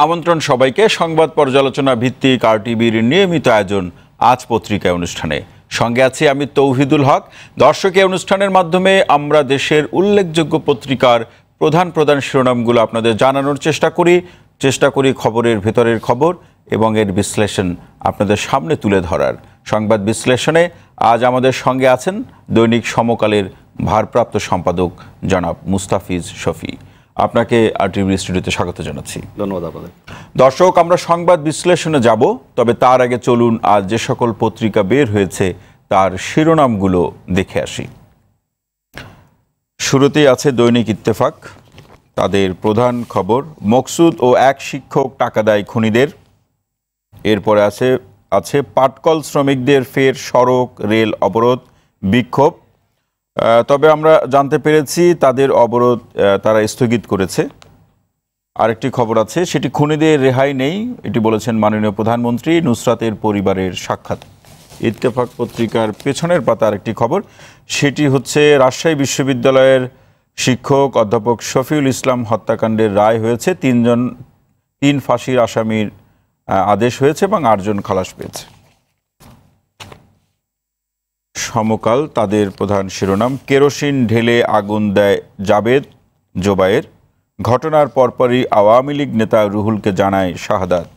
আমন্ত্রণ সবাইকে সংবাদ পর্যালোচনা ভিত্তিক RTVর নিয়মিত আয়োজন আজ পত্রিকা অনুষ্ঠানে। সঙ্গে আছি আমি তৌহিদুল হক। দর্শক, এই অনুষ্ঠানের মাধ্যমে আমরা দেশের উল্লেখযোগ্য পত্রিকার প্রধান শিরোনামগুলো আপনাদের জানানোর চেষ্টা করি খবরের ভেতরের খবর এবং এর বিশ্লেষণ আপনাদের সামনে তুলে ধরার। সংবাদ বিশ্লেষণে আজ আমাদের সঙ্গে আছেন দৈনিক সমকালের ভারপ্রাপ্ত সম্পাদক জনাব মুস্তাফিজ শফি। আপনাকে RTV স্টুডিওতে স্বাগত জানাচ্ছি। ধন্যবাদ আপনাদের। দর্শক, আমরা সংবাদ বিশ্লেষণে যাব, তবে তার আগে চলুন আজ যে সকল পত্রিকা বের হয়েছে তার শিরোনামগুলো দেখে আসি। শুরুতেই আছে দৈনিক ইত্তেফাক। তাদের প্রধান খবর, মকসুদ ও এক শিক্ষক টাকা দেয় খুনিদের। এরপরে আছে পাটকল শ্রমিকদের ফের সড়ক রেল অবরোধ বিক্ষোভ। তবে আমরা জানতে পেরেছি তাদের অবরোধ তারা স্থগিত করেছে। আরেকটি খবর আছে, সেটি খুনিদের রেহাই নেই, এটি বলেছেন মাননীয় প্রধানমন্ত্রী। নুসরাতের পরিবারের সাক্ষাৎ। ইত্তেফাক পত্রিকার পেছনের পাতা আরেকটি খবর, সেটি হচ্ছে রাজশাহী বিশ্ববিদ্যালয়ের শিক্ষক অধ্যাপক শফিউল ইসলাম হত্যাকাণ্ডের রায় হয়েছে। 3 ফাঁসির আসামির আদেশ হয়েছে এবং 8 জন খালাস পেয়েছে। সমকাল, তাদের প্রধান শিরোনাম, কেরোসিন ঢেলে আগুন দেয় জাবেদ জোবায়ের। ঘটনার পরপরই আওয়ামী লীগ নেতা রুহুলকে জানায় শাহাদাত।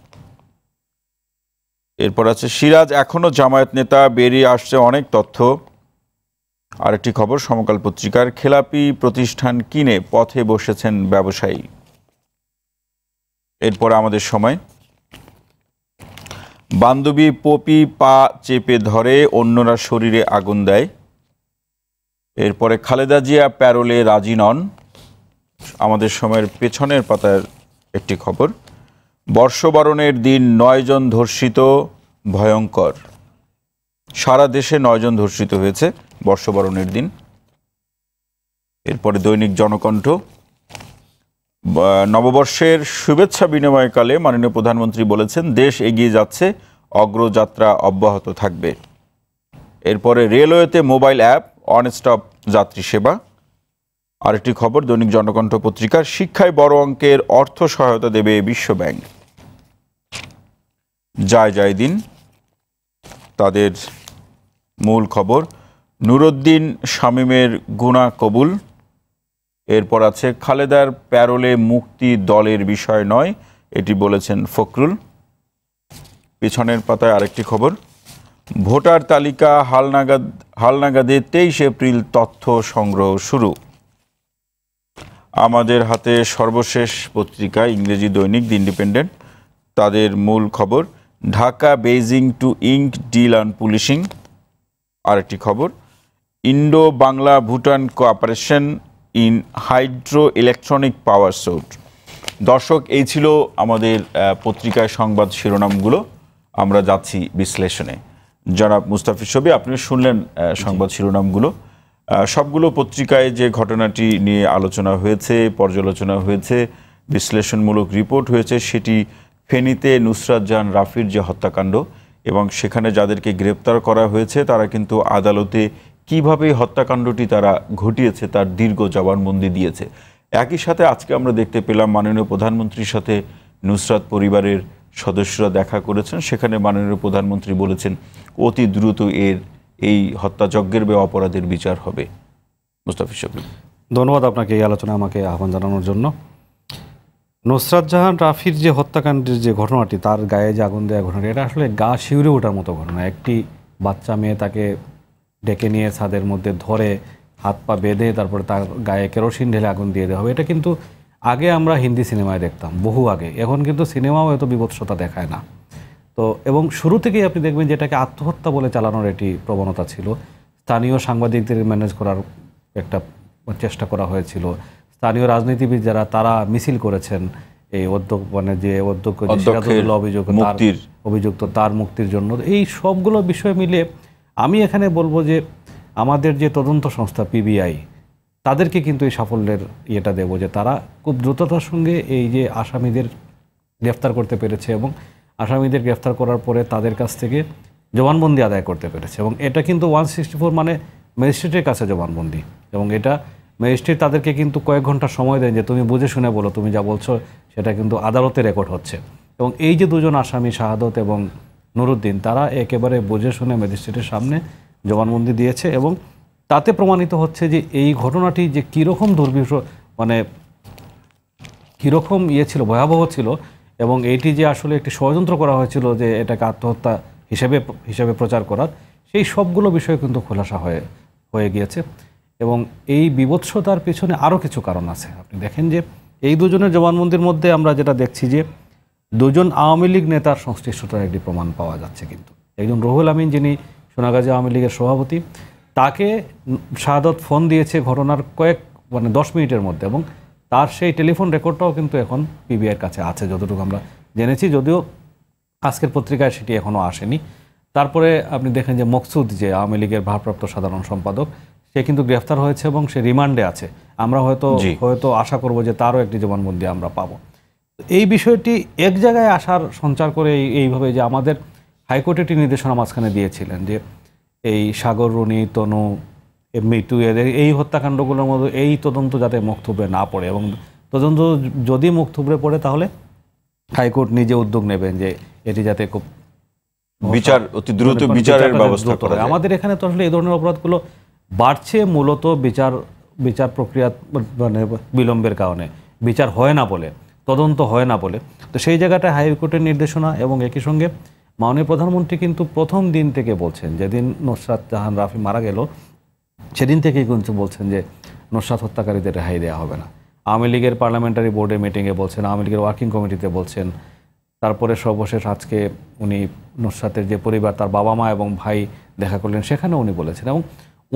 এরপর আছে সিরাজ এখনো জামায়াত নেতা, বেরিয়ে আসছে অনেক তথ্য। আরেকটি খবর সমকাল পত্রিকার, খেলাপি প্রতিষ্ঠান কিনে পথে বসেছেন ব্যবসায়ী। এরপর আমাদের সময়, বান্ধবী পপি পা চেপে ধরে, অন্যরা শরীরে আগুন দেয়। এরপরে খালেদা জিয়া প্যারোলে রাজি নন। আমাদের সময়ের পেছনের পাতার একটি খবর, বর্ষবরণের দিন 9 জন ধর্ষিত, ভয়ঙ্কর। সারা দেশে 9 জন ধর্ষিত হয়েছে বর্ষবরণের দিন। এরপরে দৈনিক জনকণ্ঠ, নববর্ষের শুভেচ্ছা বিনিময়কালে মাননীয় প্রধানমন্ত্রী বলেছেন দেশ এগিয়ে যাচ্ছে, অগ্রযাত্রা অব্যাহত থাকবে। এরপরে রেলওয়েতে মোবাইল অ্যাপ, অন স্টপ যাত্রী সেবা। আরেকটি খবর দৈনিক জনকণ্ঠ পত্রিকার, শিক্ষায় বড় অঙ্কের অর্থ সহায়তা দেবে বিশ্বব্যাংক। জয় দিন, তাদের মূল খবর, নুরুদ্দিন শামীমের গুনাহ কবুল। এরপর আছে খালেদার প্যারোলে মুক্তি দলের বিষয় নয়, এটি বলেছেন ফখরুল। পিছনের পাতায় আরেকটি খবর, ভোটার তালিকা হালনাগাদে 23 এপ্রিল তথ্য সংগ্রহ শুরু। আমাদের হাতে সর্বশেষ পত্রিকা ইংরেজি দৈনিক দি ইন্ডিপেন্ডেন্ট। তাদের মূল খবর, Dhaka Beijing to ink deal on policing. আরেকটি খবর, Indo Bangla Bhutan cooperation in hydro electronic power source. দর্শক, এই ছিল আমাদের পত্রিকায় সংবাদ শিরোনামগুলো। আমরা যাচ্ছি বিশ্লেষণে। জনাব মুস্তাফিজ শফি, আপনি শুনলেন সংবাদ শিরোনামগুলো। সবগুলো পত্রিকায় যে ঘটনাটি নিয়ে আলোচনা হয়েছে, পর্যালোচনা হয়েছে, বিশ্লেষণমূলক রিপোর্ট হয়েছে, সেটি ফেনীতে নুসরাত জাহান রাফির যে হত্যাকাণ্ড এবং সেখানে যাদেরকে গ্রেপ্তার করা হয়েছে তারা কিন্তু আদালতে কিভাবে হত্যাকাণ্ডটি তারা ঘটিয়েছে তার দীর্ঘ জবানবন্দি দিয়েছে। একই সাথে আজকে আমরা দেখতে পেলাম মাননীয় প্রধানমন্ত্রীর সাথে নুসরাত পরিবারের সদস্যরা দেখা করেছেন। সেখানে মাননীয় প্রধানমন্ত্রী বলেছেন অতি দ্রুত এই হত্যাযজ্ঞের বা অপরাধের বিচার হবে। মুস্তাফিজ শফি, ধন্যবাদ আপনাকে এই আলোচনা আমাকে আহ্বান জানানোর জন্য। নুসরাত জাহান রাফির যে হত্যাকাণ্ডের যে ঘটনাটি, তার গায়ে যে আগুন দেওয়া ঘটনাটি, এটা আসলে গা শিউরে ওঠার মতো ঘটনা। একটি বাচ্চা মেয়ে তাকে ডেকে নিয়ে ছাদের মধ্যে ধরে হাত পা বেঁধে তারপরে তার গায়ে কেরোসিন ঢেলে আগুন দিয়ে দেওয়া হবে। এটা কিন্তু আগে আমরা হিন্দি সিনেমায় দেখতাম, বহু আগে। এখন কিন্তু সিনেমাও এত বিভৎসতা দেখায় না। তো এবং শুরু থেকেই আপনি দেখবেন যে এটাকে আত্মহত্যা বলে চালানোর একটি প্রবণতা ছিল। স্থানীয় সাংবাদিকদের ম্যানেজ করার একটা চেষ্টা করা হয়েছিল। স্থানীয় রাজনীতিবিদ যারা, তারা মিছিল করেছেন এই অভিযুক্ত তার মুক্তির জন্য। এই সবগুলো বিষয় মিলে আমি এখানে বলবো যে আমাদের যে তদন্ত সংস্থা PBI, তাদেরকে কিন্তু এই সাফল্যের ইয়েটা দেবো যে তারা খুব দ্রুততার সঙ্গে এই যে আসামিদের গ্রেফতার করতে পেরেছে এবং আসামিদের গ্রেফতার করার পরে তাদের কাছ থেকে জবানবন্দি আদায় করতে পেরেছে। এবং এটা কিন্তু 164 মানে ম্যাজিস্ট্রেটের কাছে জবানবন্দি, এবং এটা ম্যাজিস্ট্রেট তাদেরকে কিন্তু কয়েক ঘন্টা সময় দেন যে তুমি বুঝে শুনে বলো, তুমি যা বলছো সেটা কিন্তু আদালতে রেকর্ড হচ্ছে। এবং এই যে দুজন আসামি শাহাদত এবং নুরুদ্দিন, তারা একেবারে বুঝে শুনে ম্যাজিস্ট্রেটের সামনে জবানবন্দি দিয়েছে এবং তাতে প্রমাণিত হচ্ছে যে এই ঘটনাটি যে কীরকম মানে কীরকম ছিল, ভয়াবহ ছিল, এবং এইটি যে আসলে একটি ষড়যন্ত্র করা হয়েছিল যে এটাকে আত্মহত্যা হিসেবে প্রচার করার, সেই সবগুলো বিষয় কিন্তু খোলাসা হয়ে গিয়েছে। এবং এই বিভৎসতার পেছনে আরও কিছু কারণ আছে। আপনি দেখেন যে এই দুজনের জবানবন্দির মধ্যে আমরা যেটা দেখছি যে দুজন আওয়ামী লীগ নেতার সংশ্লিষ্টতার একটি প্রমাণ পাওয়া যাচ্ছে। কিন্তু একজন রুহুল আমিন, যিনি সোনাগাজী আওয়ামী লীগের সভাপতি, তাকে শাহাদত ফোন দিয়েছে ঘটনার 10 মিনিটের মধ্যে, এবং তার সেই টেলিফোন রেকর্ডটাও কিন্তু এখন পিবিআইয়ের কাছে আছে যতটুকু আমরা জেনেছি, যদিও আজকের পত্রিকায় সেটি এখনও আসেনি। তারপরে আপনি দেখেন যে মকসুদ, যে আওয়ামী লীগের ভারপ্রাপ্ত সাধারণ সম্পাদক, সে কিন্তু গ্রেফতার হয়েছে এবং সে রিমান্ডে আছে। আমরা হয়তো আশা করব যে তারও একটি জবানবন্দি আমরা পাবো। এই বিষয়টি এক জায়গায় আসার সঞ্চার করে এইভাবে যে আমাদের হাইকোর্টে একটি নির্দেশনা মাঝখানে দিয়েছিলেন যে এই সাগর, রুনি, তনু, মিটু, এদের এই হত্যাকাণ্ডগুলোর মধ্যে এই তদন্ত যাতে মুখ থুবড়ে না পড়ে, এবং তদন্ত যদি মুখ থুবড়ে পড়ে তাহলে হাইকোর্ট নিজে উদ্যোগ নেবেন যে এটি যাতে খুব অতি দ্রুত বিচারের ব্যবস্থা করা যায়। আমাদের এখানে তো আসলে এই ধরনের অপরাধগুলো বাড়ছে মূলত বিচার প্রক্রিয়া মানে বিলম্বের কারণে, বিচার হয় না বলে, তদন্ত হয় না বলে। তো সেই জায়গাটায় হাইকোর্টের নির্দেশনা, এবং একই সঙ্গে মাননীয় প্রধানমন্ত্রী কিন্তু প্রথম দিন থেকে বলছেন, যেদিন নুসরাত জাহান রাফি মারা গেল সেদিন থেকেই কিন্তু বলছেন যে নুসরাত হত্যাকারীদের রেহাই দেওয়া হবে না। আওয়ামী লীগের পার্লামেন্টারি বোর্ডের মিটিংয়ে বলছেন, আওয়ামী লীগের ওয়ার্কিং কমিটিতে বলছেন, তারপরে সর্বশেষ আজকে উনি নুসরাতের যে পরিবার, তার বাবা মা এবং ভাই দেখা করলেন, সেখানে উনি বলেছেন। এবং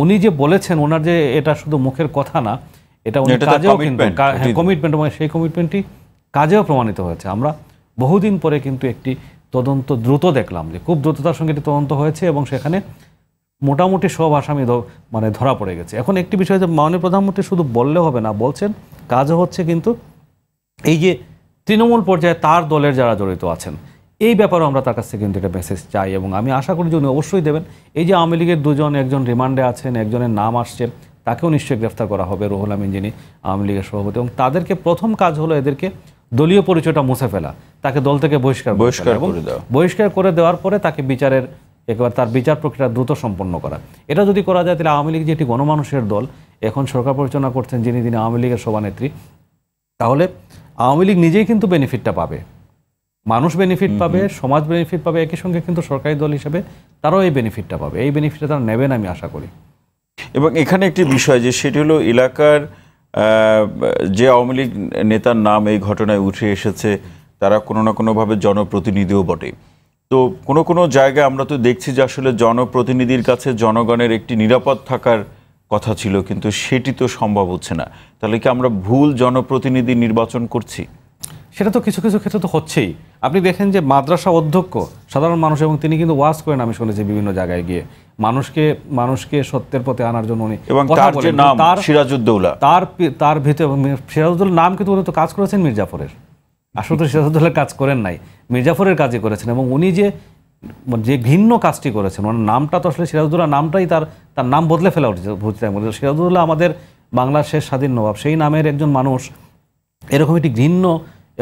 উনি যে বলেছেন, ওনার যে এটা শুধু মুখের কথা না, এটা উনি কাজেও কিন্তু কমিটমেন্ট, এবং সেই কমিটমেন্টটি কাজেও প্রমাণিত হয়েছে। আমরা বহুদিন পরে কিন্তু একটি তদন্ত দ্রুত দেখলাম, যে খুব দ্রুততার সঙ্গে এটি তদন্ত হয়েছে এবং সেখানে মোটামুটি সব আসামি মানে ধরা পড়ে গেছে। এখন একটি বিষয় যে মাননীয় প্রধানমন্ত্রী শুধু বললে হবে না, বলছেন, কাজও হচ্ছে। কিন্তু এই যে তৃণমূল পর্যায়ে তার দলের যারা জড়িত আছেন, এই ব্যাপারেও আমরা তার কাছ থেকে কিন্তু একটা মেসেজ চাই, এবং আমি আশা করি যে উনি অবশ্যই দেবেন। এই যে আওয়ামী লীগের দুজন, একজন রিমান্ডে আছেন, একজনের নাম আসছে, তাকেও নিশ্চয়ই গ্রেফতার করা হবে, রুহুল আমিন যিনি আওয়ামী লীগের সভাপতি, এবং তাদেরকে প্রথম কাজ হলো এদেরকে দলীয় পরিচয়টা মুছে ফেলা, তাকে দল থেকে বহিষ্কার করে দেওয়ার পরে তাকে তার বিচার প্রক্রিয়া দ্রুত সম্পন্ন করা। এটা যদি করা যায় তাহলে আওয়ামী লীগ যেটি গণমানুষের দল, এখন সরকার পরিচালনা করছেন যিনি আওয়ামী লীগের সভানেত্রী, তাহলে আওয়ামী লীগ নিজেই কিন্তু বেনিফিটটা পাবে, মানুষ বেনিফিট পাবে, সমাজ বেনিফিট পাবে, একই সঙ্গে কিন্তু সরকারি দল হিসেবে তারাও এই বেনিফিটটা পাবে। এই বেনিফিটটা তারা নেবেন আমি আশা করি। এবং এখানে একটি বিষয় যে সেটি হলো এলাকার যে আওয়ামী লীগ নেতার নাম এই ঘটনায় উঠে এসেছে, তারা কোনো না কোনোভাবে জনপ্রতিনিধিও বটে। তো কোনো কোনো জায়গায় আমরা তো দেখছি যে আসলে জনপ্রতিনিধির কাছে জনগণের একটি নিরাপদ থাকার কথা ছিল, কিন্তু সেটি তো সম্ভব হচ্ছে না। তাহলে কি আমরা ভুল জনপ্রতিনিধি নির্বাচন করছি? সেটা তো কিছু কিছু ক্ষেত্রে তো হচ্ছেই। আপনি দেখেন যে মাদ্রাসা অধ্যক্ষ সাধারণ মানুষ, এবং তিনি কিন্তু ওয়াজ করেন, আমি শুনেছি বিভিন্ন জায়গায় গিয়ে মানুষকে সত্যের পথে আনার জন্য উনি, এবং তার যে নাম সিরাজউদ্দৌলা, তার ভিতরে সিরাজউদ্দৌলার নাম কিন্তু উনি তো কাজ করেছেন মির্জাফরের, আসলে তো সিরাজউদ্দৌলার কাজ করেন নাই, মির্জাফরের কাজই করেছেন। এবং উনি যে ঘৃণ্য কাজটি করেছেন, ওনার নামটা তো আসলে সিরাজউদ্দৌলা নামটাই তার নাম বদলে ফেলা উচিত। সিরাজউদ্দৌলা আমাদের বাংলার শেষ স্বাধীন নবাব, সেই নামের একজন মানুষ এরকম একটি ঘৃণ্য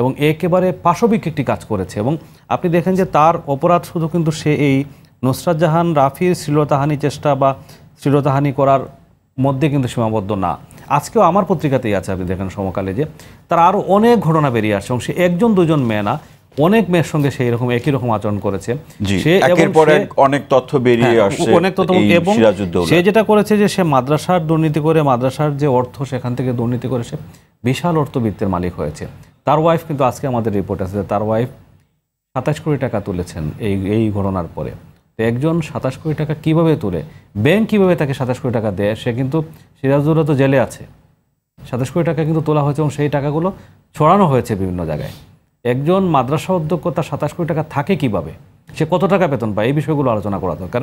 এবং একেবারে পাশবিক একটি কাজ করেছে। এবং আপনি দেখেন যে তার অপরাধ শুধু কিন্তু সে এই নুসরাত জাহান রাফির শ্লীলতাহানি চেষ্টা বা শ্লীলতাহানি করার মধ্যে কিন্তু সীমাবদ্ধ না। আজকেও আমার পত্রিকাতেই আছে, আপনি দেখেন সমকালে, যে তার আরও অনেক ঘটনা বেরিয়ে আসছে, এবং সে একজন দুজন মেয়ে না, অনেক মেয়ের সঙ্গে সেই রকম একই রকম আচরণ করেছে। সে অনেক তথ্য বেরিয়ে আসছে, অনেক তথ্য, এবং সে যেটা করেছে যে সে মাদ্রাসার দুর্নীতি করে, মাদ্রাসার যে অর্থ সেখান থেকে দুর্নীতি করে সে বিশাল অর্থবিত্তের মালিক হয়েছে। তার ওয়াইফ কিন্তু আজকে আমাদের রিপোর্ট আছে, তার ওয়াইফ 27 কোটি টাকা তুলেছেন এই ঘটনার পরে। তো একজন 27 কোটি টাকা কিভাবে তুলে, ব্যাংক কিভাবে তাকে 27 কোটি টাকা দেয়? সে কিন্তু সিরাজউদ্দৌলা তো জেলে আছে, 27 কোটি টাকা কিন্তু তোলা হয়েছে এবং সেই টাকাগুলো ছড়ানো হয়েছে বিভিন্ন জায়গায়। একজন মাদ্রাসা অধ্যক্ষ তার 27 কোটি টাকা থাকে কিভাবে, সে কত টাকা বেতন পায়, এই বিষয়গুলো আলোচনা করা দরকার।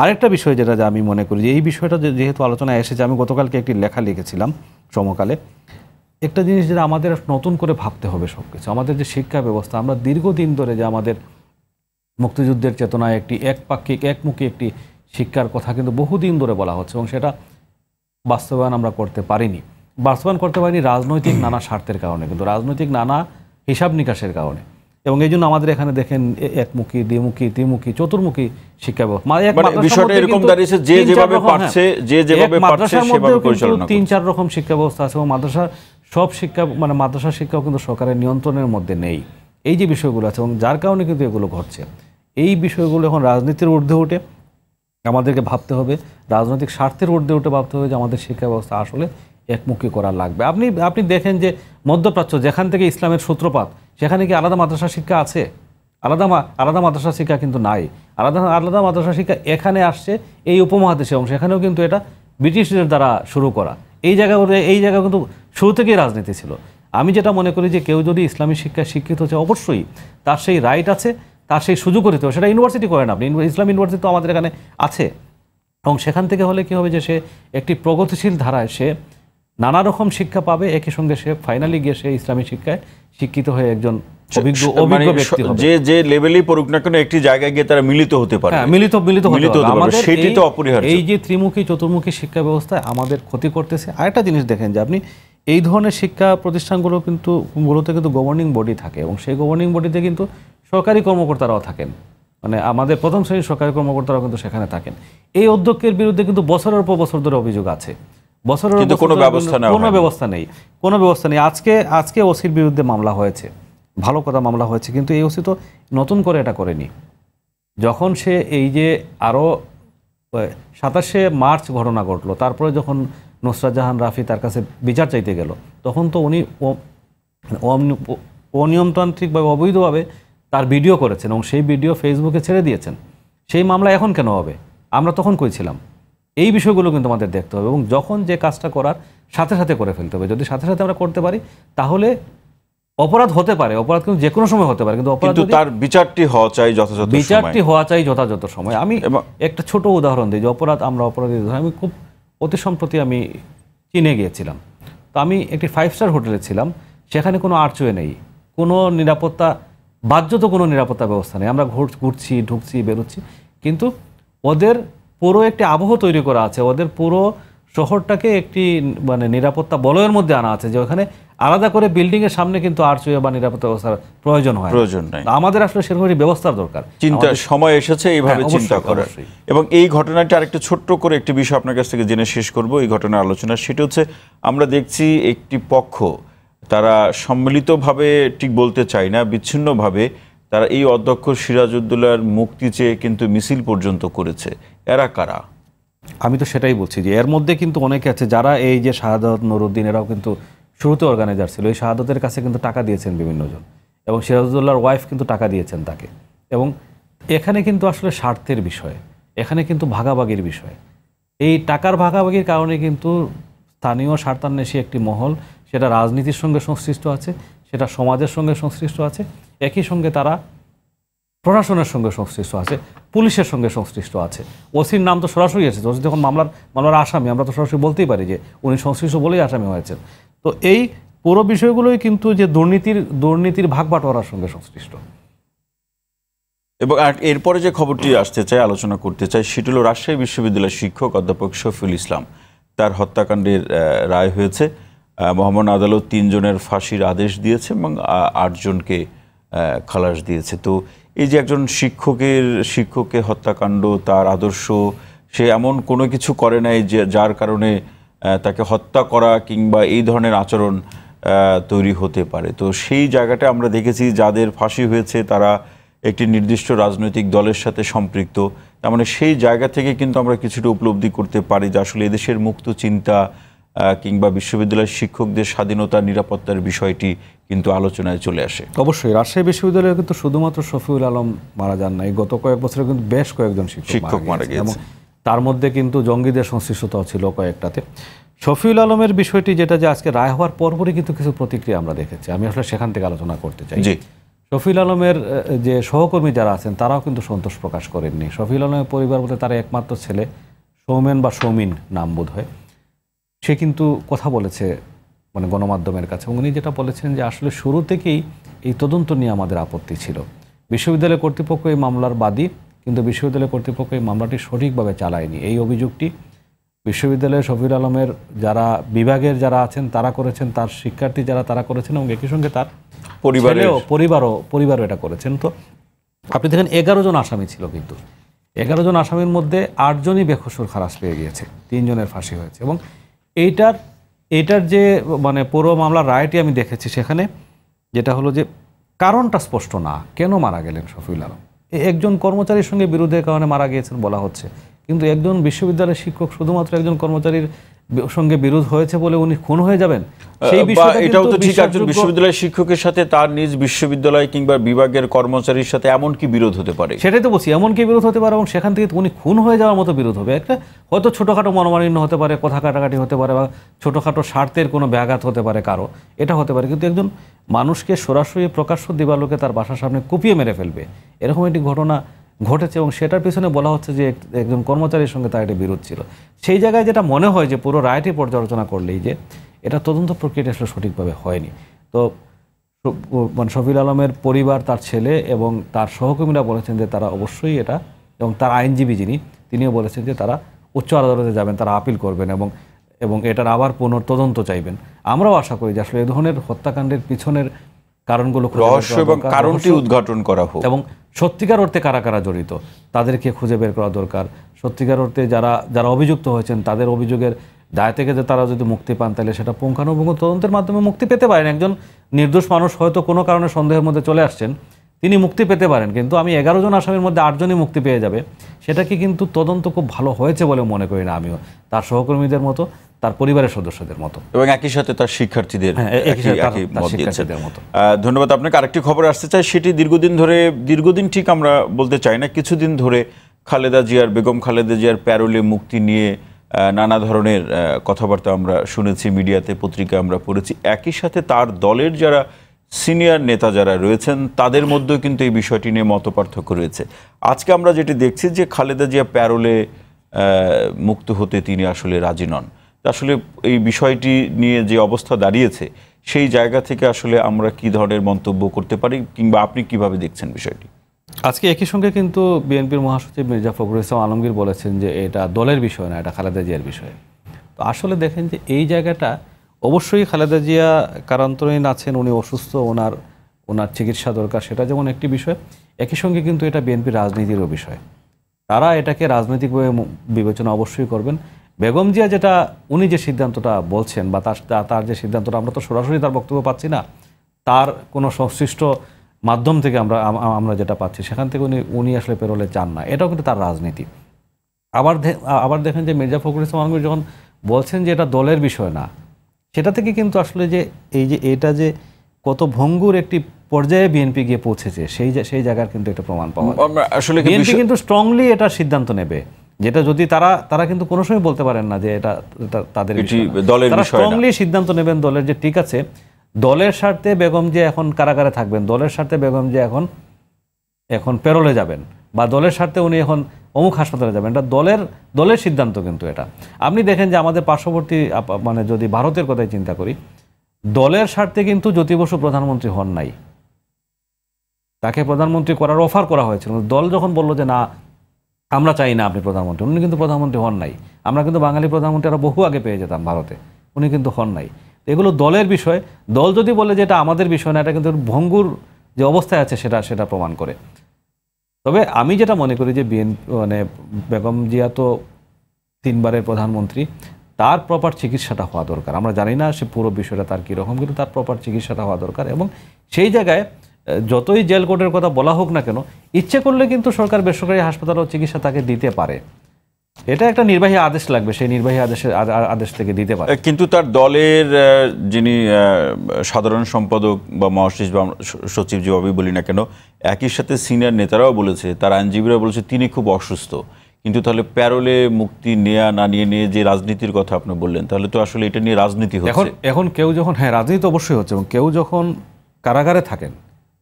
আরেকটা বিষয় যেটা আমি মনে করি যে এই বিষয়টা যেহেতু আলোচনায় এসেছে, আমি গতকালকে একটি লেখা লিখেছিলাম সমকালে, একটা জিনিস যেটা আমাদের নতুন করে ভাবতে হবে সব কিছু, আমাদের যে শিক্ষা ব্যবস্থা, আমরা দীর্ঘদিন ধরে যে আমাদের মুক্তিযুদ্ধের চেতনায় একটি একপাক্ষিক একমুখী একটি শিক্ষার কথা কিন্তু বহুদিন ধরে বলা হচ্ছে, এবং সেটা বাস্তবায়ন আমরা করতে পারিনি। বাস্তবায়ন করতে পারিনি রাজনৈতিক নানা স্বার্থের কারণে, কিন্তু রাজনৈতিক নানা হিসাব নিকাশের কারণে। এবং এই জন্য আমাদের এখানে দেখেন একমুখী, দ্বিমুখী, ত্রিমুখী, চতুর্মুখী শিক্ষা ব্যবস্থা। বিষয়টা এরকম দাঁড়িয়েছে যে যেভাবে পারছে, যে যেভাবে পারছে সেভাবে পরিচালনা করছে। 3-4 রকম শিক্ষা ব্যবস্থা আছে এবং মাদ্রাসার সব শিক্ষা মানে মাদ্রাসা শিক্ষাও কিন্তু সরকারের নিয়ন্ত্রণের মধ্যে নেই। এই যে বিষয়গুলো আছে এবং যার কারণে কিন্তু এগুলো ঘটছে। এই বিষয়গুলো এখন রাজনীতির ঊর্ধ্বে উঠে আমাদেরকে ভাবতে হবে, রাজনৈতিক স্বার্থের ঊর্ধ্বে উঠে ভাবতে হবে যে আমাদের শিক্ষা ব্যবস্থা আসলে একমুখী করা লাগবে। আপনি দেখেন যে মধ্যপ্রাচ্য যেখান থেকে ইসলামের সূত্রপাত, সেখানে কি আলাদা মাদ্রাসা শিক্ষা আছে? আলাদা মাদ্রাসা শিক্ষা কিন্তু নাই। আলাদা মাদ্রাসা শিক্ষা এখানে আসছে এই উপমহাদেশে, এবং সেখানেও কিন্তু এটা ব্রিটিশদের দ্বারা শুরু করা। এই জায়গা কিন্তু শুরু থেকেই রাজনীতি ছিল। আমি যেটা মনে করি যে কেউ যদি ইসলামী শিক্ষায় শিক্ষিত হচ্ছে, অবশ্যই তার সেই রাইট আছে, তার সেই সুযোগ দিতে হবে। সেটা ইউনিভার্সিটি করেন আপনি, ইসলাম ইউনিভার্সিটি তো আমাদের এখানে আছে, এবং সেখান থেকে হলে কী হবে যে সে একটি প্রগতিশীল ধারায় সে নানা রকম শিক্ষা পাবে, একই সঙ্গে সে ফাইনালি গিয়ে সে ইসলামী শিক্ষায় শিক্ষিত হয়ে একজন অভিজ্ঞ ব্যক্তি হবে। যে লেভেলেই পড়ুক না কেন একটি জায়গায় গিয়ে তারা মিলিত হতে পারে। মিলিত হতে পারে, সেটি তো অপরিহার্য। এই যে ত্রিমুখী চতুর্মুখী শিক্ষা ব্যবস্থায় আমাদের ক্ষতি করতেছে। আরেকটা জিনিস দেখেন যে আপনি এই ধরনের শিক্ষা প্রতিষ্ঠানগুলো কিন্তু মূলত কিন্তু গভর্নিং বডি থাকে, এবং সেই গভর্নিং বডিতে কিন্তু সরকারি কর্মকর্তারাও থাকেন, মানে আমাদের প্রথম শ্রেণীর সরকারি কর্মকর্তারাও কিন্তু সেখানে থাকেন। এই অধ্যক্ষের বিরুদ্ধে কিন্তু বছরের পর বছর ধরে অভিযোগ আছে, কোনো ব্যবস্থা নেই। আজকে ওসির বিরুদ্ধে মামলা হয়েছে, ভালো কথা মামলা হয়েছে, কিন্তু এই ওসি তো নতুন করে এটা করেনি। যখন সে এই যে আরও 27শে মার্চ ঘটনা ঘটলো, তারপরে যখন নুসরাত জাহান রাফি তার কাছে বিচার চাইতে গেল, তখন তো উনি অনিয়মতান্ত্রিক বা অবৈধভাবে তার ভিডিও করেছেন এবং সেই ভিডিও ফেসবুকে ছেড়ে দিয়েছেন। সেই মামলা এখন কেন হবে? আমরা তখন কইছিলাম। এই বিষয়গুলো কিন্তু আমাদের দেখতে হবে, এবং যখন যে কাজটা করার সাথে সাথে করে ফেলতে হবে। যদি সাথে সাথে আমরা করতে পারি তাহলে অপরাধ হতে পারে, অপরাধ কিন্তু যে কোনো সময় হতে পারে, কিন্তু তার বিচারটি হওয়া চাই যথাযথ সময়। আমি একটা ছোট উদাহরণ দিই যে আমরা অপরাধী, আমি খুব অতি সম্প্রতি আমি চীনে গিয়েছিলাম। তো আমি একটি 5 স্টার হোটেলে ছিলাম, সেখানে কোনো আর্চওয়ে নেই, কোনো নিরাপত্তা, বাহ্যত কোনো নিরাপত্তা ব্যবস্থা নেই। আমরা ঘুরছি, ঢুকছি, বেরোচ্ছি, কিন্তু ওদের পুরো একটি আবহ তৈরি করা আছে, ওদের পুরো শহরটাকে একটি মানে নিরাপত্তা বলয়ের মধ্যে আনা আছে, যে ওখানে আলাদা করে বিল্ডিং এর সামনে কিন্তু আর্চওয়ে বা নিরাপত্তা ব্যবস্থার প্রয়োজন নাই। আমাদের আসলে সেরকম ব্যবস্থার দরকার, সময় এসেছে এইভাবে চিন্তা করার। এবং এই ঘটনাটি আরেকটু ছোট্ট করে একটি বিষয় আপনার কাছ থেকে জেনে শেষ করব এই ঘটনার আলোচনা। সেটা হচ্ছে আমরা দেখছি একটি পক্ষ তারা সম্মিলিতভাবে, ঠিক বলতে চাই না, বিচ্ছিন্নভাবে তারা এই অধ্যক্ষ সিরাজউদ্দৌলার মুক্তি চেয়ে কিন্তু মিছিল পর্যন্ত করেছে। এরা কারা? আমি তো সেটাই বলছি যে এর মধ্যে কিন্তু অনেকে আছে যারা এই যে শাহাদাত, নুরুদ্দিন, এরাও কিন্তু শুরুতে অর্গানাইজার ছিল। এই শাহাদাতের কাছে কিন্তু টাকা দিয়েছেন বিভিন্নজন, এবং সিরাজউদ্দৌলার ওয়াইফ কিন্তু টাকা দিয়েছেন তাকে। এবং এখানে কিন্তু আসলে স্বার্থের বিষয়, এখানে কিন্তু ভাগাভাগির বিষয়। এই টাকার ভাগাভাগির কারণে কিন্তু স্থানীয় স্বার্থান্বেষী একটি মহল, সেটা রাজনীতির সঙ্গে সংশ্লিষ্ট আছে, সেটা সমাজের সঙ্গে সংশ্লিষ্ট আছে, একই সঙ্গে তারা প্রশাসনের সঙ্গে সংশ্লিষ্ট আছে, পুলিশের সঙ্গে সংশ্লিষ্ট আছে। ওসির নাম তো সরাসরি এসেছে, ওসি যখন মামলার আসামি, আমরা তো সরাসরি বলতেই পারি যে উনি সংশ্লিষ্ট বলেই আসামি হয়েছেন। তো এই পুরো বিষয়গুলোই কিন্তু যে দুর্নীতির ভাগ বাটোয়ারার সঙ্গে সংশ্লিষ্ট। এবং এরপরে যে খবরটি আসতে চাই, আলোচনা করতে চাই, সেটি হল রাজশাহী বিশ্ববিদ্যালয়ের শিক্ষক অধ্যাপক শফিউল ইসলাম, তার হত্যাকাণ্ডের রায় হয়েছে। মহামান্য আদালত 3 জনের ফাঁসির আদেশ দিয়েছে এবং 8 জনকে খালাস দিয়েছে। তো এই যে একজন শিক্ষককে হত্যাকাণ্ড, তার আদর্শ, সে এমন কোনো কিছু করে নাই যে যার কারণে তাকে হত্যা করা কিংবা এই ধরনের আচরণ তৈরি হতে পারে। তো সেই জায়গাটা আমরা দেখেছি যাদের ফাঁসি হয়েছে তারা একটি নির্দিষ্ট রাজনৈতিক দলের সাথে সম্পৃক্ত। তার মানে সেই জায়গা থেকে কিন্তু আমরা কিছুটা উপলব্ধি করতে পারি যে আসলে এদেশের মুক্ত চিন্তা কিংবা বিশ্ববিদ্যালয়ের শিক্ষকদের স্বাধীনতা, নিরাপত্তার বিষয়টি কিন্তু আলোচনায় চলে আসে। অবশ্যই রাজশাহী বিশ্ববিদ্যালয়ে কিন্তু শুধুমাত্র শফিউল আলম মারা যান নাই, গত কয়েক বছরে কিন্তু বেশ কয়েকজন শিক্ষক মারা গিয়েছে, তার মধ্যে কিন্তু জঙ্গিদের সংশ্লিষ্টতাও ছিল কয়েকটাতে। শফিউল আলমের বিষয়টি যেটা যে আজকে রায় হওয়ার পরপরই কিন্তু কিছু প্রতিক্রিয়া আমরা দেখেছি, আমি আসলে সেখান থেকে আলোচনা করতে চাই। শফিউল আলমের যে সহকর্মী যারা আছেন তারাও কিন্তু সন্তোষ প্রকাশ করেননি। শফিউল আলমের পরিবার বলতে তার একমাত্র ছেলে সৌমেন বা সৌমিন নাম বোধ হয়, সে কিন্তু কথা বলেছে মানে গণমাধ্যমের কাছে, এবং উনি যেটা বলেছেন যে আসলে শুরু থেকেই এই তদন্ত নিয়ে আমাদের আপত্তি ছিল। বিশ্ববিদ্যালয় কর্তৃপক্ষ এই মামলার বাদী, কিন্তু বিশ্ববিদ্যালয় কর্তৃপক্ষ এই মামলাটি সঠিকভাবে চালায়নি। এই অভিযোগটি বিশ্ববিদ্যালয়ে শফিউল আলমের যারা বিভাগের যারা আছেন তারা করেছেন, তার শিক্ষার্থী যারা তারা করেছেন, এবং একই সঙ্গে তার পরিবারও এটা করেছেন। তো আপনি দেখেন 11 জন আসামি ছিল, কিন্তু 11 জন আসামির মধ্যে 8 জনই বেকসুর খালাস পেয়ে গিয়েছে, 3 জনের ফাঁসি হয়েছে। এবং এইটার যে মানে পুরো মামলার রায়টি আমি দেখেছি, সেখানে যেটা হলো যে কারণটা স্পষ্ট না, কেন মারা গেলেন শফিউল আলম। একজন কর্মচারীর সঙ্গে বিরোধের কারণে মারা গিয়েছেন বলা হচ্ছে, কিন্তু একজন বিশ্ববিদ্যালয়ের শিক্ষক শুধুমাত্র একজন কর্মচারীর সঙ্গে বিরোধ হয়েছে বলে উনি খুন হয়ে যাবেন, সেই বিষয়টা এটাও তো ঠিক। একজন বিশ্ববিদ্যালয়ের শিক্ষকের সাথে তার নিজ বিশ্ববিদ্যালয় কিংবা বিভাগের কর্মচারীর সাথে এমন কি বিরোধ হতে পারে? সেটাই তো বলছি, এমন কি বিরোধ হতে পারে, এবং সেখান থেকে উনি খুন হয়ে যাওয়ার মতো বিরোধ হবে। একটা হয়তো ছোটোখাটো মনোমালিন্য হতে পারে, কথা কাটাকাটি হতে পারে, বা ছোটোখাটো স্বার্থের কোনো ব্যাঘাত হতে পারে কারো, এটা হতে পারে। কিন্তু একজন মানুষকে সরাসরি প্রকাশ্য দিবালোকে তার বাসার সামনে কুপিয়ে মেরে ফেলবে, এরকম একটি ঘটনা ঘটেছে, এবং সেটার পিছনে বলা হচ্ছে যে একজন কর্মচারীর সঙ্গে তার একটা বিরোধ ছিল। সেই জায়গায় যেটা মনে হয় যে পুরো রায়টি পর্যালোচনা করলেই যে এটা তদন্ত প্রক্রিয়াটা আসলে সঠিকভাবে হয়নি। তো মানে শফিউল আলমের পরিবার, তার ছেলে এবং তার সহকর্মীরা বলেছেন যে তারা অবশ্যই এটা, এবং তার আইনজীবী যিনি তিনিও বলেছেন যে তারা উচ্চ আদালতে যাবেন, তারা আপিল করবেন এবং এটার আবার পুনর্তদন্ত চাইবেন। আমরাও আশা করি যে আসলে এই ধরনের হত্যাকাণ্ডের পিছনের কারণগুলো রহস্য এবং কারণটি উদ্ঘাটন করা হোক, এবং সত্যিকার অর্থে কারা কারা জড়িত তাদেরকে খুঁজে বের করা দরকার। সত্যিকার অর্থে যারা অভিযুক্ত হয়েছেন তাদের অভিযোগের দায় থেকে যে তারা যদি মুক্তি পান, তাহলে সেটা পুঙ্খানুপুঙ্খ তদন্তের মাধ্যমে মুক্তি পেতে পারেন। একজন নির্দোষ মানুষ হয়তো কোনো কারণে সন্দেহের মধ্যে চলে আসছেন, তিনি মুক্তি পেতে পারেন, কিন্তু আমি 11 জন আসামির মধ্যে 8 জনই মুক্তি পেয়ে যাবে, সেটাকে কিন্তু তদন্ত খুব ভালো হয়েছে বলে মনে করি না আমিও, তার সহকর্মীদের মতো, তার পরিবারের সদস্যদের মতো, এবং একই সাথে তার শিক্ষার্থীদের মতো। ধন্যবাদ আপনাকে। আরেকটি খবর আসতে চাই, সেটি দীর্ঘদিন ঠিক আমরা বলতে চাই না, কিছুদিন ধরে বেগম খালেদা জিয়ার প্যারোলে মুক্তি নিয়ে নানা ধরনের কথাবার্তা আমরা শুনেছি, মিডিয়াতে, পত্রিকায় আমরা পড়েছি। একই সাথে তার দলের যারা সিনিয়র নেতা যারা রয়েছেন তাদের মধ্যেও কিন্তু এই বিষয়টি নিয়ে মতপার্থক্য রয়েছে। আজকে আমরা যেটি দেখছি যে খালেদা জিয়া প্যারোলে মুক্ত হতে তিনি আসলে রাজি নন। আসলে এই বিষয়টি নিয়ে যে অবস্থা দাঁড়িয়েছে, সেই জায়গা থেকে আসলে আমরা কি ধরনের মন্তব্য করতে পারি, কিংবা আপনি কিভাবে দেখছেন বিষয়টি? আজকে একই সঙ্গে কিন্তু বিএনপির মহাসচিব মির্জা ফখরুল ইসলাম আলমগীর বলেছেন যে এটা দলের বিষয় না, এটা খালেদা জিয়ার বিষয়। তো আসলে দেখেন যে এই জায়গাটা অবশ্যই খালেদা জিয়া কারান্তরীণ আছেন, উনি অসুস্থ, ওনার চিকিৎসা দরকার, সেটা যেমন একটি বিষয়। একই সঙ্গে কিন্তু এটা বিএনপির রাজনীতিরও বিষয়, তারা এটাকে রাজনৈতিকভাবে বিবেচনা অবশ্যই করবেন। বেগম জিয়া উনি যে সিদ্ধান্তটা বলছেন, বা তার যে সিদ্ধান্তটা, আমরা তো সরাসরি তার বক্তব্য পাচ্ছি না, তার কোনো সংশ্লিষ্ট মাধ্যম থেকে আমরা যেটা পাচ্ছি, সেখান থেকে উনি আসলে পেরোলে চান না, এটাও কিন্তু তার রাজনীতি। আবার দেখেন যে মির্জা ফখরুল ইসলাম আলমগীর যখন বলছেন যে এটা দলের বিষয় না, সেটা থেকে কিন্তু আসলে যে এটা যে কত ভঙ্গুর একটি পর্যায়ে বিএনপি গিয়ে পৌঁছেছে, সেই জায়গার কিন্তু এটা প্রমাণ পাওয়া যায়। আসলে বিএনপি কিন্তু স্ট্রংলি এটা সিদ্ধান্ত নেবে, যেটা যদি তারা কিন্তু কোনো সময় বলতে পারেন না যে এটা তাদের তারা স্ট্রংলি সিদ্ধান্ত নেবেন দলের, যে ঠিক আছে দলের স্বার্থে বেগম জিয়া এখন কারাগারে থাকবেন, দলের স্বার্থে বেগম জিয়া এখন পেরোলে যাবেন, বা দলের স্বার্থে উনি এখন অমুক হাসপাতালে যাবেন, এটা দলের সিদ্ধান্ত। কিন্তু এটা আপনি দেখেন যে আমাদের পার্শ্ববর্তী, মানে যদি ভারতের কথাই চিন্তা করি, দলের স্বার্থে কিন্তু জ্যোতি বসু প্রধানমন্ত্রী হন নাই, তাকে প্রধানমন্ত্রী করার অফার করা হয়েছিল। দল যখন বলল যে না আমরা চাই না আপনি প্রধানমন্ত্রী, উনি কিন্তু প্রধানমন্ত্রী হন নাই। আমরা কিন্তু বাঙালি প্রধানমন্ত্রী আরো বহু আগে পেয়ে যেতাম ভারতে, উনি কিন্তু হন নাই। এগুলো দলের বিষয়, দল যদি বলে যে এটা আমাদের বিষয় না, এটা কিন্তু ভঙ্গুর যে অবস্থায় আছে সেটা প্রমাণ করে। তবে আমি যেটা মনে করি যে মানে বেগম জিয়া তো 3 বারের প্রধানমন্ত্রী, তার প্রপার চিকিৎসাটা হওয়া দরকার। আমরা জানি না সে পুরো বিষয়টা তার কীরকম, কিন্তু তার প্রপার চিকিৎসাটা হওয়া দরকার। এবং সেই জায়গায় যতই জেল কোর্টের কথা বলা হোক না কেন, ইচ্ছে করলে কিন্তু সরকার বেসরকারি হাসপাতালেও চিকিৎসা তাকে দিতে পারে, এটা একটা নির্বাহী আদেশ লাগবে, সেই নির্বাহী আদেশ থেকে দিতে পারে। কিন্তু তার দলের যিনি সাধারণ সম্পাদক বা মহাসচিব বা সচিব যেভাবেই বলি না কেন, একই সাথে সিনিয়র নেতারাও বলেছে, তার আইনজীবীরা বলেছে তিনি খুব অসুস্থ। কিন্তু তাহলে প্যারোলে মুক্তি নেয়া না নিয়ে যে রাজনীতির কথা আপনি বললেন, তাহলে তো আসলে এটা নিয়ে রাজনীতি হচ্ছে। এখন কেউ যখন, হ্যাঁ রাজনীতি অবশ্যই হচ্ছে, এবং কেউ যখন কারাগারে থাকেন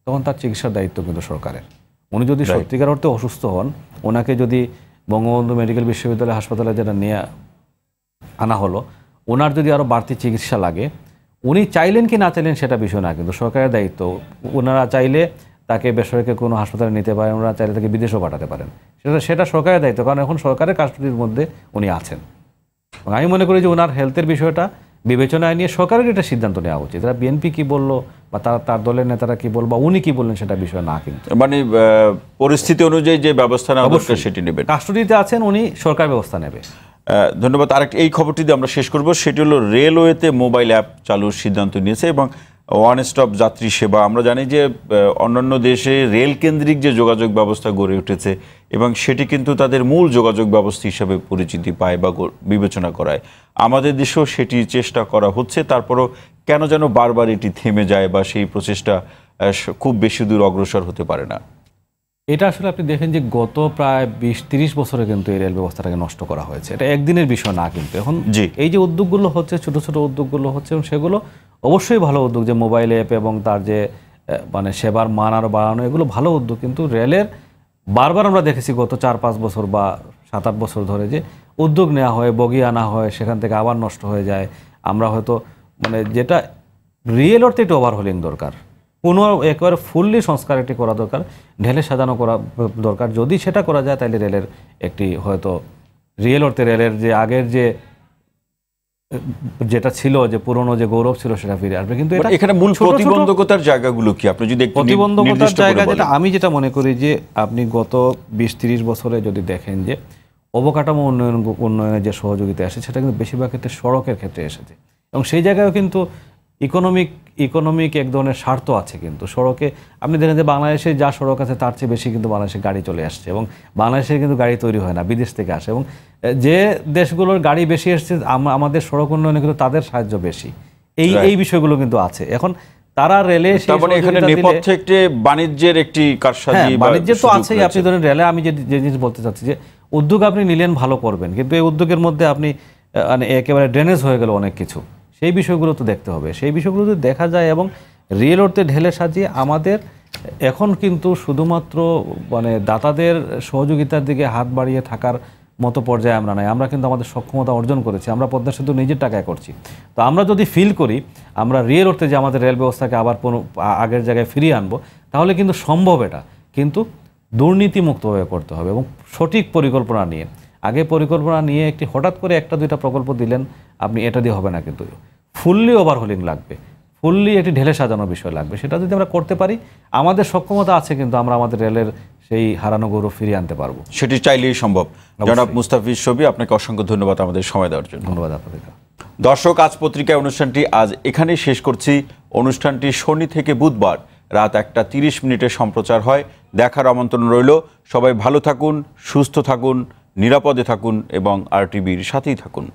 তখন তার চিকিৎসার দায়িত্ব কিন্তু সরকারের। উনি যদি সত্যিকার অর্থে অসুস্থ হন, ওনাকে যদি বঙ্গবন্ধু মেডিকেল বিশ্ববিদ্যালয় হাসপাতালে যেটা নিয়ে আনা হলো, ওনার যদি আরও বাড়তি চিকিৎসা লাগে, উনি চাইলেন কি না চাইলেন সেটা বিষয় না, কিন্তু সরকারের দায়িত্ব। ওনারা চাইলে তাকে বেসরকারি কোনো হাসপাতালে নিতে পারেন, ওনারা চাইলে তাকে বিদেশেও পাঠাতে পারেন, সেটা সরকারের দায়িত্ব, কারণ এখন সরকারের কাস্টডির মধ্যে উনি আছেন। আমি মনে করি যে ওনার হেলথের বিষয়টা বিবেচনায় নিয়ে সরকারের এটা সিদ্ধান্ত নেওয়া উচিত। তারা বিএনপি কি বললো বা তার দলের নেতারা কি বলবো, উনি কি বললেন সেটা বিষয় না, কিন্তু মানে পরিস্থিতি অনুযায়ী যে ব্যবস্থা নেওয়া দরকার সেটি নেবেন। কাস্টডিতে আছেন উনি, সরকার ব্যবস্থা নেবে। ধন্যবাদ। আরেকটি এই খবরটি দিয়ে আমরা শেষ করব, সেটি হলো রেলওয়েতে মোবাইল অ্যাপ চালুর সিদ্ধান্ত নিয়েছে এবং ওয়ান স্টপ যাত্রী সেবা। আমরা জানি যে অন্যান্য দেশে রেল কেন্দ্রিক যে যোগাযোগ ব্যবস্থা গড়ে উঠেছে এবং সেটি কিন্তু তাদের মূল যোগাযোগ ব্যবস্থা হিসাবে পরিচিতি পায় বা বিবেচনা করায়। আমাদের দেশেও সেটি চেষ্টা করা হচ্ছে, তারপরও কেন যেন বারবার এটি থেমে যায় বা সেই প্রচেষ্টা খুব বেশি দূর অগ্রসর হতে পারে না। এটা আসলে আপনি দেখেন যে গত প্রায় 20-30 বছরে কিন্তু এই রেল ব্যবস্থাটাকে নষ্ট করা হয়েছে। এটা একদিনের বিষয় না, কিন্তু এখন এই যে উদ্যোগগুলো হচ্ছে, ছোট ছোট উদ্যোগগুলো হচ্ছে, এবং সেগুলো অবশ্যই ভালো উদ্যোগ, যে মোবাইল অ্যাপ এবং তার যে মানে সেবার মান আরও বাড়ানো, এগুলো ভালো উদ্যোগ। কিন্তু রেলের বারবার আমরা দেখেছি গত 4-5 বছর বা 7-8 বছর ধরে যে উদ্যোগ নেওয়া হয়, বগি আনা হয়, সেখান থেকে আবার নষ্ট হয়ে যায়। আমরা হয়তো মানে যেটা রিয়েল অর্থে একটু ওভারহোলিং দরকার, কোনো একেবারে ফুললি সংস্কার একটি করা দরকার, ঢেলে সাজানো করা দরকার। যদি সেটা করা যায় তাহলে রেলের একটি হয়তো রিয়েল অর্থে রেলের যে আগের যে যেটা ছিল, যে পুরনো যে গৌরব ছিল, সেটা ফিরে আসবে। কিন্তু এখানে মূল প্রতিবন্ধকতার জায়গাগুলো কি, আপনি যদি প্রতিবন্ধকতার জায়গা যেটা আমি যেটা মনে করি যে আপনি গত 20-30 বছরে যদি দেখেন যে অবকাঠামো উন্নয়নের যে সহযোগিতা আসে, সেটা কিন্তু বেশিরভাগ ক্ষেত্রে সড়কের ক্ষেত্রে এসেছে, এবং সেই জায়গায়ও কিন্তু ইকোনমিক এক ধরনের স্বার্থ আছে। কিন্তু সড়কে আপনি দেখেন যে বাংলাদেশে যা সড়ক আছে তার চেয়ে বেশি কিন্তু বাংলাদেশে গাড়ি চলে আসছে, এবং বাংলাদেশে কিন্তু গাড়ি তৈরি হয় না, বিদেশ থেকে আসে। এবং যে দেশগুলোর গাড়ি বেশি এসছে, আমাদের সড়ক উন্নয়নে কিন্তু তাদের সাহায্য বেশি। এই বিষয়গুলো কিন্তু আছে। এখন তারা রেলে বাণিজ্যের একটি কারসাজি, বাণিজ্যের তো আছেই। আপনি ধরেন রেলে, আমি যে জিনিস বলতে চাচ্ছি যে উদ্যোগ আপনি নিলেন, ভালো করবেন, কিন্তু এই উদ্যোগের মধ্যে আপনি মানে একেবারে ড্রেনেজ হয়ে গেল অনেক কিছু, সেই বিষয়গুলো তো দেখতে হবে। সেই বিষয়গুলো যদি দেখা যায় এবং রিয়েল অর্থে ঢেলে সাজিয়ে, আমাদের এখন কিন্তু শুধুমাত্র মানে দাতাদের সহযোগিতার দিকে হাত বাড়িয়ে থাকার মতো পর্যায়ে আমরা নাই। আমরা কিন্তু আমাদের সক্ষমতা অর্জন করেছি, আমরা পদ্মা সেতু নিজের টাকায় করছি। তো আমরা যদি ফিল করি আমরা রিয়েল অর্থে যে আমাদের রেল ব্যবস্থাকে আবার আগের জায়গায় ফিরিয়ে আনবো, তাহলে কিন্তু সম্ভব এটা, কিন্তু দুর্নীতিমুক্তভাবে করতে হবে এবং সঠিক পরিকল্পনা নিয়ে। আগে পরিকল্পনা নিয়ে একটি হঠাৎ করে 1-2টা প্রকল্প দিলেন আপনি, এটা দিয়ে হবে না, কিন্তু ফুললি ওভারহোলিং লাগবে, ফুললি একটি ঢেলে সাজানো বিষয় লাগবে। সেটা যদি আমরা করতে পারি, আমাদের সক্ষমতা আছে, কিন্তু আমরা আমাদের রেলের সেই হারানো গৌরব ফিরিয়ে আনতে পারবো। সেটি চাইলেই সম্ভব। জনাব মুস্তাফিজ শফি, আপনাকে অসংখ্য ধন্যবাদ আমাদের সময় দেওয়ার জন্য। ধন্যবাদ আপনাকে। দর্শক, আজ পত্রিকায় অনুষ্ঠানটি আজ এখানেই শেষ করছি। অনুষ্ঠানটি শনি থেকে বুধবার রাত 1:30 সম্প্রচার হয়। দেখার আমন্ত্রণ রইল। সবাই ভালো থাকুন, সুস্থ থাকুন, নিরাপদে থাকুন এবং RTVর সাথেই থাকুন।